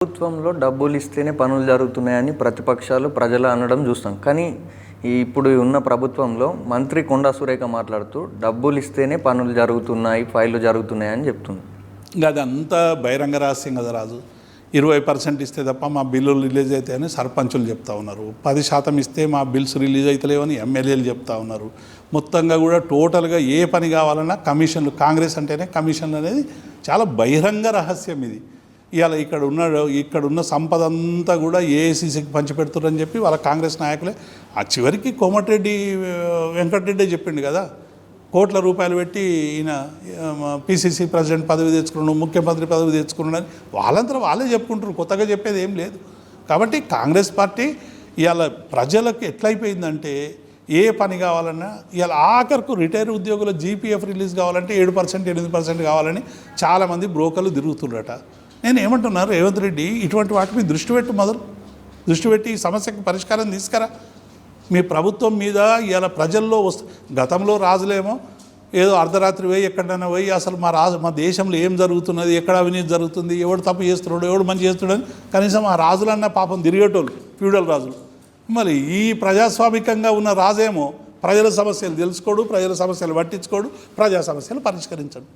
ప్రభుత్వంలో డబ్బులు ఇస్తేనే పనులు జరుగుతున్నాయని ప్రతిపక్షాలు ప్రజలు అనడం చూస్తాం. కానీ ఇప్పుడు ఉన్న ప్రభుత్వంలో మంత్రి కొండా సురేఖ మాట్లాడుతూ డబ్బులు ఇస్తేనే పనులు జరుగుతున్నాయి, ఫైళ్ళు జరుగుతున్నాయని చెప్తుంది. ఇంకా అదంతా బహిరంగ రహస్యం కదా రాజు. 20% ఇస్తే తప్ప మా బిల్లులు రిలీజ్ అవుతాయని సర్పంచులు చెప్తా ఉన్నారు. 10% ఇస్తే మా బిల్స్ రిలీజ్ అవుతలేవని ఎమ్మెల్యేలు చెప్తా ఉన్నారు. మొత్తంగా కూడా టోటల్గా ఏ పని కావాలన్నా కమిషన్లు, కాంగ్రెస్ అంటేనే కమిషన్లు అనేది చాలా బహిరంగ రహస్యం. ఇది ఇవాళ ఇక్కడున్న సంపద అంతా కూడా ఏఐసీసీకి పంచిపెడుతున్నారని చెప్పి వాళ్ళ కాంగ్రెస్ నాయకులే ఆ చివరికి కోమటిరెడ్డి వెంకటరెడ్డి చెప్పిండు కదా, కోట్ల రూపాయలు పెట్టి ఈయన పిసిసి ప్రెసిడెంట్ పదవి తెచ్చుకున్నాడు, ముఖ్యమంత్రి పదవి తెచ్చుకున్నాడు అని వాళ్ళంతా వాళ్ళే చెప్పుకుంటారు. కొత్తగా చెప్పేది ఏం లేదు. కాబట్టి కాంగ్రెస్ పార్టీ ఇవాళ ప్రజలకు ఎట్లయిపోయిందంటే ఏ పని కావాలన్నా ఇవాళ ఆఖరికి రిటైర్ ఉద్యోగుల జీపీఎఫ్ రిలీజ్ కావాలంటే 7%, 8% కావాలని చాలామంది బ్రోకర్లు తిరుగుతున్నారట. నేను ఏమంటున్నారు, రేవంత్ రెడ్డి ఇటువంటి వాటి మీద దృష్టి పెట్టి ఈ సమస్యకు పరిష్కారం తీసుకురా. మీ ప్రభుత్వం మీద ఇలా ప్రజల్లో గతంలో రాజులేమో ఏదో అర్ధరాత్రి పోయి ఎక్కడైనా పోయి అసలు మా దేశంలో ఏం జరుగుతున్నది, ఎక్కడ అవినీతి జరుగుతుంది, ఎవడు తప్పు చేస్తున్నాడు, ఎవడు మంచి చేస్తున్నాడు కనీసం ఆ రాజులన్నా పాపం తిరిగేటోళ్ళు, ఫ్యూడల్ రాజులు. మరి ఈ ప్రజాస్వామికంగా ఉన్న రాజేమో ప్రజల సమస్యలు తెలుసుకోడు, ప్రజల సమస్యలు పట్టించుకోడు, ప్రజా సమస్యలు పరిష్కరించడు.